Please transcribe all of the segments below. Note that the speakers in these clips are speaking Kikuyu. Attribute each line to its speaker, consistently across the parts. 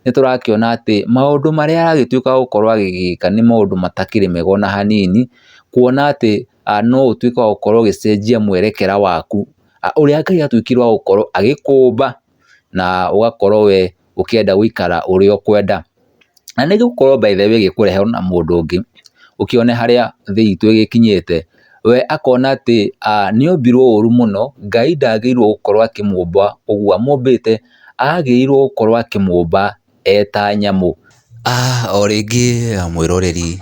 Speaker 1: nĩtũrakĩona atĩ maũndũ marĩa aragĩtuĩka gũkorwo agĩgĩka nĩ maũndũ matakĩrĩ mega ona hanini, kuona atĩ no ũtuĩke wa gũkorwo ũgĩcenjia mwerekera waku ũrĩa Ngai atuĩkire wa gũkorwo agĩkũmba, na ũgakorwo we ũkĩenda gũikara ũrĩa ũkwenda. Na nĩgũkorwo by the way gĩkũrehe na mũndũ ũngĩ ũkĩone harĩa thĩ itũ ĩgĩkinyĩte, we akona atĩ nĩombirwo ũru mũno, Ngai ndagĩrĩirwo gũkorwo akĩmũmba ũguo amũmbĩte, agĩrĩirwo gũkorwo akĩmũmba eta nyamũ. O rĩngĩ mwĩroreri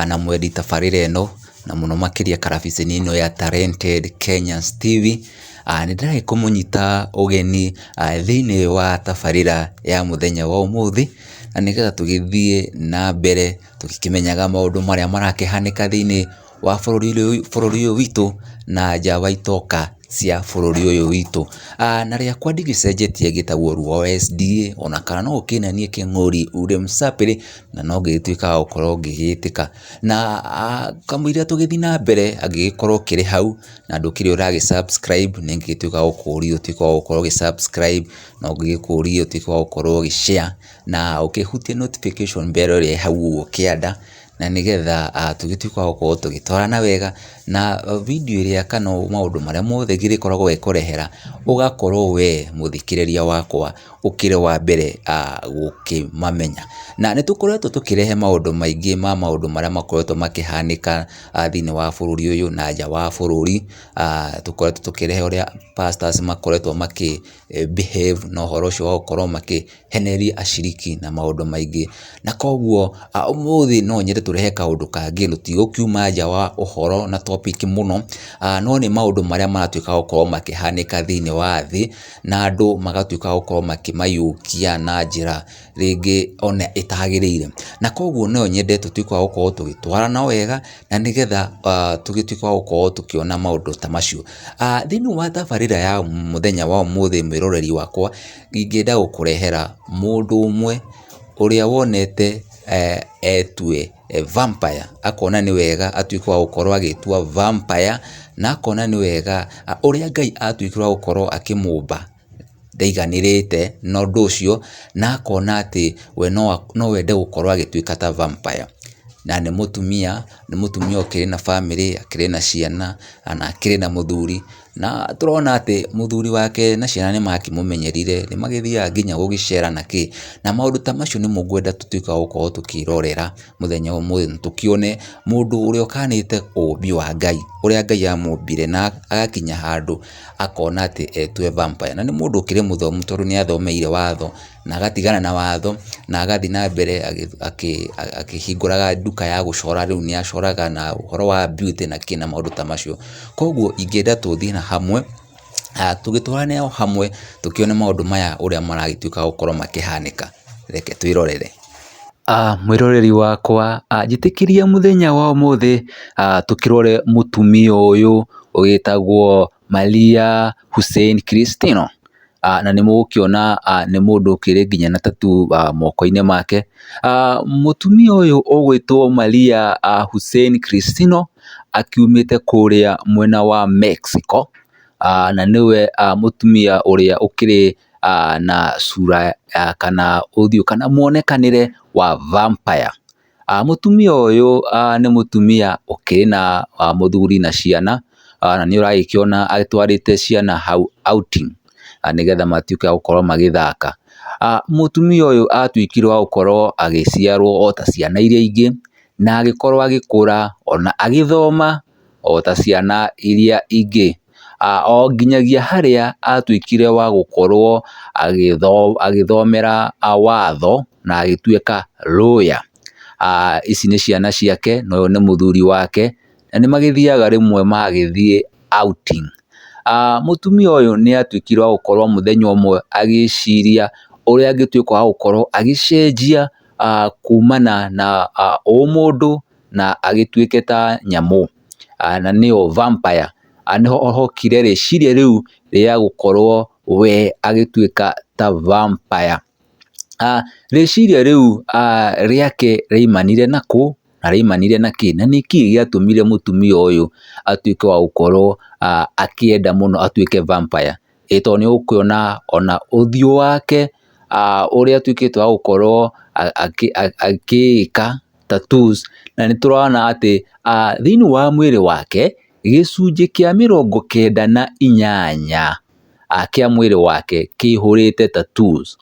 Speaker 1: na mwendi tabarĩra ĩno, na mũno makĩria karabiceni ĩno ya Talented Kenyans TV, nĩndĩragĩ kũmũnyita ũgeni thĩinĩ wa tabarĩra ya mũthenya wa ũmũthĩ, na nĩgetha tũgĩthiĩ na mbere tũkĩmenyaga maũndũ marĩa marakĩhanĩka thĩinĩ wa bũrũri ũyũ witũ na nja wa itoka cia bũrũri ũyũ witũ. Na rĩakwa ndigĩcenjetie ngĩtagwo OSDA, ona kana no ũkĩnanie Kĩng'ũri Ure Msapĩrĩ, na no ngĩgĩtuĩka wa gũkorwo ngĩgĩtĩka. Na kamũira tũgĩthiĩ na mbere, angĩgĩkorwo ũkĩrĩ hau na ndũkĩrĩ ũragĩ subscribe, nĩ ngĩgĩtuĩka wa gũkũria ũtuĩke wa gũkorwo ũgĩ subscribe, na ngĩgĩkũria ũtuĩke wa gũkorwo ũgĩ-share, na ũkĩhutie notification bell ĩrĩa hau ũguo kĩanda, na nĩgetha tũgĩtuĩka wa gũkorwo tũgĩtwarana wega, na video ĩrĩa kana maũndũ marĩa mothe ngĩrĩkoragwo gĩkũrehera, ũgakorwo we mũthikĩrĩria wakwa ũkĩrĩ wa mbere gũkĩmamenya. Na nĩtũkoretwo tũkĩrehe maũndũ maingĩ ma maũndũ marĩa makoretwo makĩhanĩka thĩinĩ wa bũrũri ũyũ na nja wa bũrũri. Tũkoretwo tũkĩrehe ũrĩa pastors makoretwo makĩ behave na ũhoro ũcio wa gũkorwo makĩheneria aciriki na maũndũ maingĩ, na koguo ũmũthĩ no nyende tũrehe kaũndũ kangĩ, tũtigũkiuma nja wa ũhoro na topic mũno, no nĩ maũndũ marĩa maratuĩka gũkorwo makĩhanĩka thĩinĩ wa thĩ, na andũ magatuĩka gũkorwo makĩmayũkia na njĩra rĩngĩ ona ĩtagĩrĩire, na koguo no nyende tũtuĩke wa gũkorwo tũgĩtwarana wega, na nĩgetha tũgĩtuĩke wa gũkorwo tũkĩona maũndũ ta macio. Thĩinĩ wa tabarĩra ya mũthenya wa ũmũthĩ, mwĩroreri wakwa, ingĩenda gũkũrehera mũndũ ũmwe ũrĩa wonete etue vampire, akona nĩ wega atuĩke wa gũkorwo agĩtua vampire, na akona nĩ wega ũrĩa Ngai atuĩkire wa gũkorwo akĩmũmba ndaiganĩrĩte na ũndũ ũcio, na akona atĩ we no wende gũkorwo agĩtuĩka ta vampire. Na nĩ mũtumia ũkĩrĩ na family, akĩrĩ na ciana, na akĩrĩ na mũthuri, na tũrona atĩ mũthuri wake na ciana nĩ makĩmũmenyerire, nĩ magĩthiaga nginya gũgĩcera na kĩ, na maũndũ ta macio nĩmo ngwenda tũtuĩke wa gũkorwo tũkĩrorera mũthenya ũmũthĩ, na tũkĩone mũndũ ũrĩa ũkanĩte ũũmbi wa Ngai, ũrĩa Ngai amũmbire na agakinya handũ akona atĩ etue vampire. Na nĩ mũndũ ũkĩrĩ mũthomu, tondũ nĩ athomeire watho na agatigana na watho, na agathiĩ na mbere akĩhingũraga nduka ya gũcora, rĩu nĩ acoraga na ũhoro wa beauty na kĩ na maũndũ ta macio. Koguo ingĩenda tũthiĩ na hamwe, tũgĩtwarane o hamwe, tũkĩone maũndũ maya ũrĩa maragĩtuĩka gũkorwo makĩhanĩka. Reke twĩrorere. Mwĩroreri wakwa, njĩtĩkĩria mũthenya wa ũmũthĩ tũkĩrore mũtumia ũyũ ũgĩtagwo Maria Hussein Cristiano, na nĩ mũgũkĩona nĩ mũndũ ũkĩrĩ nginya na tattoo moko-inĩ make. Mũtumia ũyũ ũgwĩtwo Maria Hussein Cristiano akiumĩte kũrĩa mwena wa Mexico, na nĩwe mũtumia ũrĩa ũkĩrĩ na sura kana ũthiũ kana muonekanĩre wa vampire. Mũtumia ũyũ nĩ mũtumia ũkĩrĩ na mũthuri na ciana, na nĩ ũragĩkĩona atwarĩte ciana hau outing, nĩgetha matuĩke a gũkorwo magĩthaka. Mũtumia ũyũ atuĩkire wa gũkorwo agĩciarwo o ta ciana iria ingĩ, na agĩkorwo agĩkũra ona agĩthoma o ta ciana iria ingĩ, o nginyagia harĩa atuĩkire wa gũkorwo agĩthomera watho na agĩtuĩka lawyer. Ici nĩ ciana ciake, na ũyũ nĩ mũthuri wake, na nĩ magĩthiaga rĩmwe magĩthiĩ outing. Mũtumia ũyũ nĩ atuĩkire wa gũkorwo mũthenya ũmwe agĩciria ũrĩa angĩtuĩka wa gũkorwo agĩcenjia kumana na ũmũndũ na agĩtuĩke ta nyamũ, na nĩyo vampire. Nĩho ohokire rĩciria rĩu rĩa gũkorwo we agĩtuĩka ta vampire. Rĩciria rĩu rĩake rĩaimanire na kũ na rĩaimanire na kĩ, na nĩkĩ gĩatũmire mũtumia ũyũ atuĩke wa gũkorwo akĩenda mũno atuĩke vampire. Tondũ nĩ ũkuona ona ũthiũ wake ũrĩa atuĩkĩte wa gũkorwo agĩka tattoos, na nĩ tũrona atĩ thĩinĩ wa mwĩrĩ wake gĩcunjĩ kĩa 98 kĩa mwĩrĩ wake kĩihũrĩte tattoos,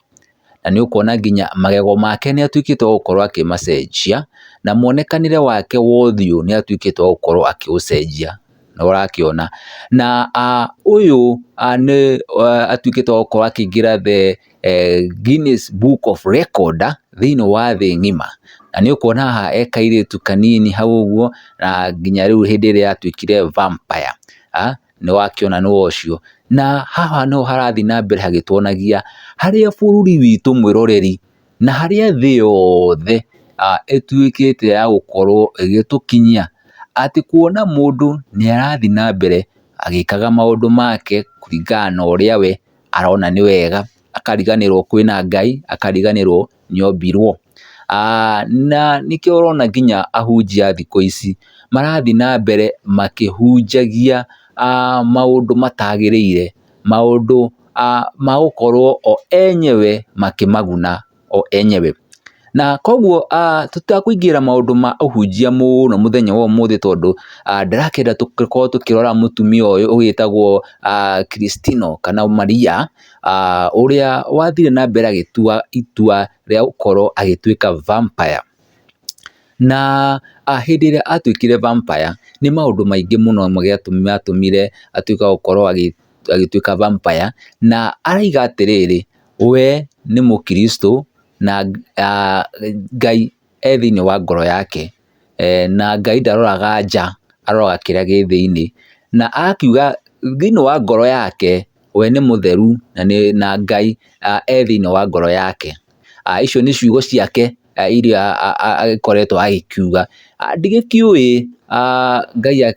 Speaker 1: na nĩ ũkuona nginya magego make nĩ atuĩkĩte wa gũkorwo akĩmacenjia, na muonekanĩre wake wa ũthiũ nĩ atuĩkĩte wa gũkorwo akĩũcenjia, nĩ ũrakĩona. Na ũyũ nĩ atuĩkĩte wa gũkorwo akĩingĩra the Guinness Book of Record thĩinĩ wa thĩ ng'ima, na nĩ ũkuona haha e kairĩtu kanini hau ũguo, na nginya rĩu hĩndĩ ĩrĩa atuĩkire vampire, nĩ wakĩona nĩ ũcio. Na haha no harathiĩ na mbere hagĩtuonagia harĩa bũrũri witũ mwĩroreri na harĩa thĩ yothe ĩtuĩkĩte ya gũkorwo ĩgĩtũkinyia atĩ kuona mũndũ nĩ arathiĩ na mbere agĩkaga maũndũ make kũringana na ũrĩa we arona nĩ wega, akariganĩrwo kwĩna Ngai, akariganĩrwo nĩ ombirwo. Na nĩkĩo ũrona nginya ahunjia thikũ ici marathiĩ na mbere makĩhunjagia maũndũ matagĩrĩire, maũndũ ma gũkorwo o enyewe makĩmaguna o enyewe. Na koguo tũtakũingĩra maũndũ ma ũhunjia mũno mũthenya wa ũmũthĩ, tondũ ndarakĩenda tũkorwo tũkĩrora mũtumia ũyũ ũgĩtagwo Christina kana Maria, ũrĩa wathire na mbere agĩtua itua rĩa gũkorwo agĩtuĩka vampire. Na hĩndĩ ĩrĩa atuĩkire vampire nĩ maũndũ maingĩ mũno matũmire atuĩke wa gũkorwo agĩtuĩka vampire, na araiga atĩrĩrĩ, we nĩ mũkristo na Ngai e thĩinĩ wa ngoro yake, na Ngai ndaroraga nja, aroraga kĩrĩa gĩ thĩinĩ, na akiuga thĩinĩ wa ngoro yake we nĩ mũtheru na Ngai e thĩinĩ wa ngoro yake. Icio nĩ ciugo ciake iria agĩkoretwo agĩkiuga. Ndigĩkĩũĩ Ngai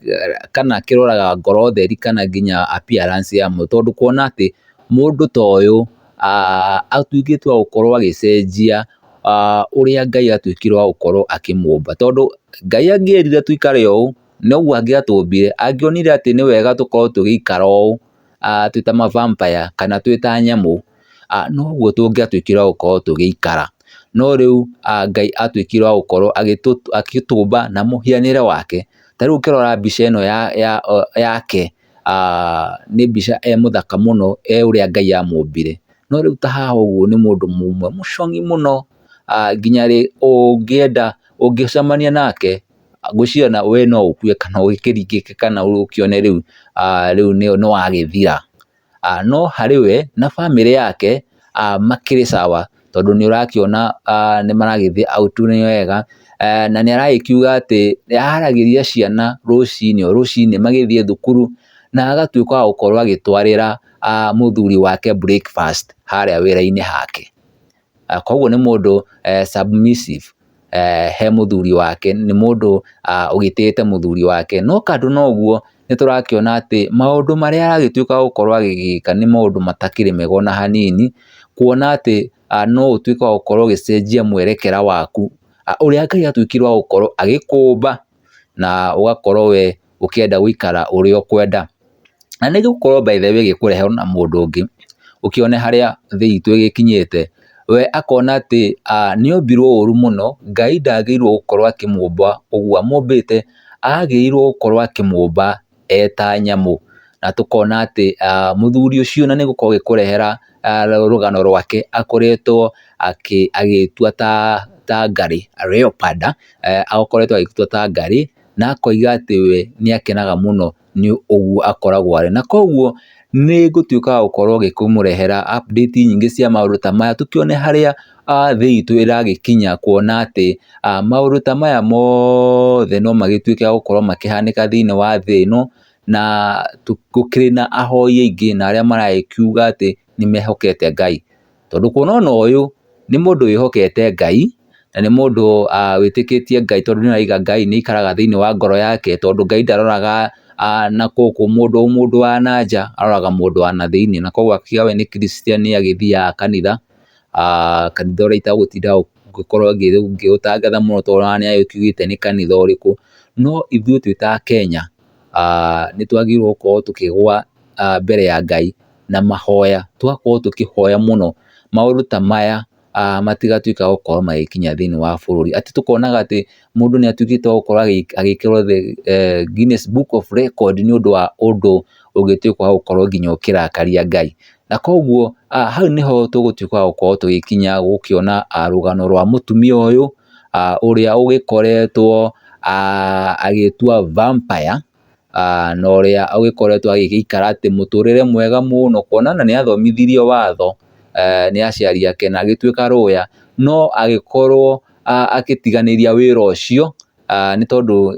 Speaker 1: kana akĩroraga ngoro theri kana nginya appearance ya mũndũ, tondũ kuona atĩ mũndũ ta ũyũ atuĩkĩte wa gũkorwo agĩcenjia ũrĩa Ngai atuĩkire wa gũkorwo akĩmũmba, tondũ Ngai angĩerire tũikare ũũ noguo angĩatũmbire, angĩonire atĩ nĩ wega tũkorwo tũgĩikara ũũ twĩ ta ma-vampire kana twĩ ta nyamũ, noguo tũngĩatuĩkire wa gũkorwo tũgĩikara. No rĩu Ngai atuĩkire wa gũkorwo agĩtũmba na mũhianĩre wake. Ta rĩu ũkĩrora mbica ĩno yake, nĩ mbica mũthaka mũno ũrĩa Ngai amũmbire. No rĩu ta haha ũguo nĩ mũndũ mũmwe mũcong'i mũno, nginya ũngĩenda ũngĩcemania nake ngwĩciria we no ũkue kana ũgĩkĩringĩke kana ũkĩone rĩu nĩ wagĩthira. No harĩ we na bamĩrĩ yake makĩrĩ sawa, tondũ nĩ ũrakĩona nĩ maragĩthiĩ out nĩ wega, na nĩ aragĩkiuga atĩ nĩ aharagĩria ciana rũcinĩ magĩthiĩ thukuru, na agatuĩka wa gũkorwo agĩtwarĩra mũthuri wake breakfast harĩa wĩra-inĩ hake. Koguo nĩ mũndũ submissive he mũthuri wake, nĩ mũndũ ũgĩtĩĩte mũthuri wake. No kando na ũguo nĩ tũrakĩona atĩ maũndũ marĩa aragĩtuĩka wa gũkorwo agĩgĩka nĩ maũndũ matakĩrĩ mega ona hanini, kuona atĩ no ũtuĩke wa gũkorwo ũgĩcenjia mwerekera waku ũrĩa Ngai atuĩkire wa gũkorwo agĩkũmba, na ũgakorwo we ũkĩenda gũikara ũrĩa ũkwenda. Na nĩ gũkorwo by the way gĩkũrehe na mũndũ ũngĩ ũkĩone harĩa thĩ itũ ĩgĩkinyĩte, we akona atĩ nĩ ombirwo ũru mũno, Ngai ndagĩrĩirwo gũkorwo akĩmũmba ũguo amũmbĩte, agĩrĩirwo gũkorwo akĩmũmba ta nyamũ. Na tũkona atĩ mũthuri ũcio na nĩ gũkorwo gĩkũrehera rũgano rwake, akoretwo agĩtua ta ngarĩ, leopard, akoretwo agĩtua ta ngarĩ, na akoiga atĩ we nĩ akenaga mũno nĩ ũguo akoragwo arĩ. Na koguo nĩ gũtuĩka wa gũkorwo gĩkũmũrehera update nyingĩ cia maũndũ ta maya, tũkĩone harĩa thĩ itũ ĩragĩkinya, kuona atĩ maũndũ ta maya mothe no magĩtuĩke wa gũkorwo makĩhanĩka thĩinĩ wa thĩ ĩno, na gũkĩrĩ na ahoi aingĩ na arĩa maragĩkiuga atĩ nĩ mehokete Ngai, tondũ kuona ona ũyũ nĩ mũndũ wĩhokete Ngai, na nĩ mũndũ wĩtĩkĩtie Ngai, tondũ nĩ araiga Ngai nĩ aikaraga thĩinĩ wa ngoro yake, tondũ Ngai ndaroraga na gũkũ mũndũ wa nanja, aroraga mũndũ wa na thĩinĩ. Na koguo akiuga we nĩ Christian, agĩthiaga kanitha, kanitha ũrĩa itagũtinda ngĩkorwo ngĩũtangatha mũno tondũ nĩ agĩkiugĩte nĩ kanitha ũrĩkũ. No ithuĩ twĩ ta Kenya nĩ twagĩrĩirwo gũkorwo tũkĩgwa mbere ya Ngai na mahoya, tũgakorwo tũkĩhoya mũno, maũndũ ta maya matigatuĩka gũkorwo magĩkinya thĩinĩ wa bũrũri, atĩ tũkonaga atĩ mũndũ nĩ atuĩkĩte gũkorwo agĩkĩrwo Guinness Book of Record nĩ ũndũ wa ũndũ ũngĩtuĩka wa gũkorwo nginya ũkĩrakaria Ngai. Na koguo hau nĩho tũgũtuĩka wa gũkorwo tũgĩkinya gũkĩona rũgano rwa mũtumia ũyũ ũrĩa ũgĩkoretwo agĩtua vampire, na ũrĩa ũgĩkoretwo agĩgĩikara atĩ mũtũrĩre mwega mũno, kuona na nĩ athomithirio watho nĩ aciari ake na agĩtuĩka lawyer, no agĩkorwo agĩtiganĩria wĩra ũcio nĩ tondũ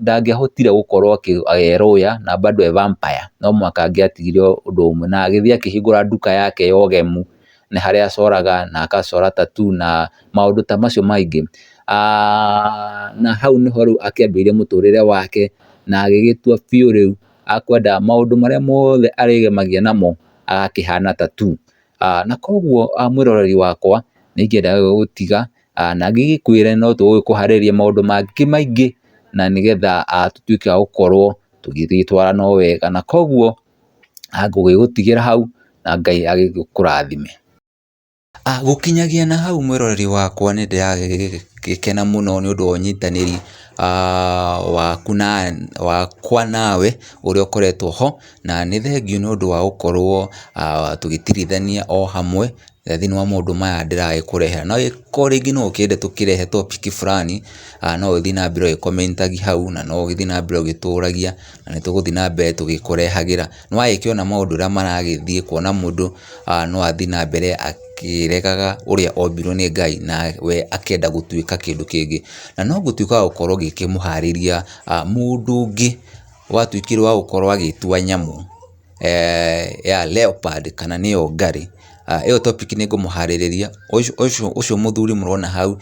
Speaker 1: ndangĩahotire gũkorwo e lawyer na bado e vampire, no mũhaka angĩatigire ũndũ ũmwe na agĩthiĩ akĩhingũra nduka yake ya ũgemu, na harĩa acoraga na agacora tattoo na maũndũ ta macio maingĩ. Na hau nĩho rĩu akĩambĩrĩria mũtũrĩre wake na agĩgĩtua biũ rĩu akwenda maũndũ marĩa mothe arĩgemagia namo agakĩhana tattoo. Na koguo mwĩroreri wakwa nĩ ingĩenda gũgũtiga na ngĩgĩkwĩre no tũgũkũharĩria maũndũ mangĩ maingĩ, na nĩgetha tũtuĩke a gũkorwo tũgĩtwarana wega, na koguo ngũgĩgũtigĩra hau na Ngai agĩkũrathime. Gũkinyagia na hau mwĩroreri wakwa nĩ ndĩragĩkena mũno nĩ ũndũ wa ũnyitanĩri wakwa nawe ũrĩa ũkoretwo ho, na nĩ thengiũ nĩ ũndũ wa gũkorwo tũgĩtirithania o hamwe thĩinĩ wa maũndũ maya ndĩragĩkũrehera. Na angĩkorwo rĩngĩ no ũkĩende tũkĩrehe topic fulani, no ũthiĩ na mbere ũgĩkomentagia hau, na no ũgĩthiĩ na mbere ũgĩtũragia, na nĩ tũgũthiĩ na mbere tũgĩkũrehagĩra. Nĩ wagĩkĩona maũndũ ũrĩa maragĩthiĩ, kuona mũndũ no athiĩ na mbere akĩregaga ũrĩa ombirwo nĩ Ngai na we akĩenda gũtuĩka kĩndũ kĩngĩ, na no gũtuĩka wa gũkorwo gĩkĩmũharĩria mũndũ ũngĩ watuĩkire wa gũkorwo agĩtua nyamũ ya leopard kana nĩyo ngarĩ. Ĩyo topic nĩ ngũmũharĩrĩria. Ũcio mũthuri mũrona hau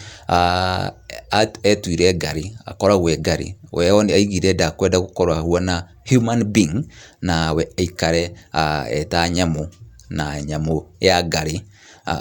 Speaker 1: etuire ngarĩ, akoragwo e ngarĩ, we aigire ndakwenda gũkorwo ahuana human being, na we aikare ta nyamũ, na nyamũ ya ngarĩ.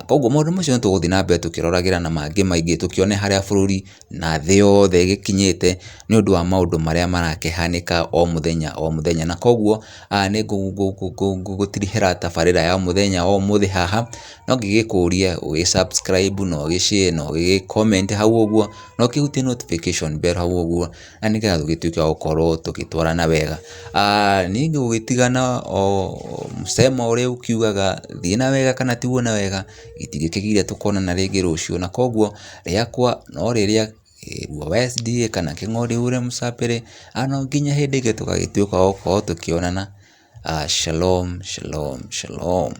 Speaker 1: Koguo maũndũ macio nĩ tũgũthiĩ na mbere tũkĩroragĩra na mangĩ maingĩ, tũkĩone harĩa bũrũri na thĩ yothe ĩgĩkinyĩte nĩ ũndũ wa maũndũ marĩa marakĩhanĩka o mũthenya o mũthenya. Na koguo nĩ ngũgũtirihĩra tabarĩra ya mũthenya o mũthĩ haha, no ngĩgĩkũria ũgĩ-subscribe na ũgĩ-share na ũgĩ-comment hau ũguo, na ũkĩhutie notification bell hau ũguo, na nĩgetha tũgĩtuĩke wa gũkorwo tũgĩtwarana wega. Niĩ ngũgĩtiga na mũsemo ũrĩa ũkiugaga thiĩ na wega kana tigwo na wega, gĩtigĩkĩgire tũkonana rĩngĩ rũciũ. Na koguo rĩakwa no rĩrĩa rwa SDA kana Kĩng'ori ure Msapere, no nginya hĩndĩ ĩngĩ tũgagĩtuĩka wa gũkorwo tũkĩonana. Shalom, shalom, shalom.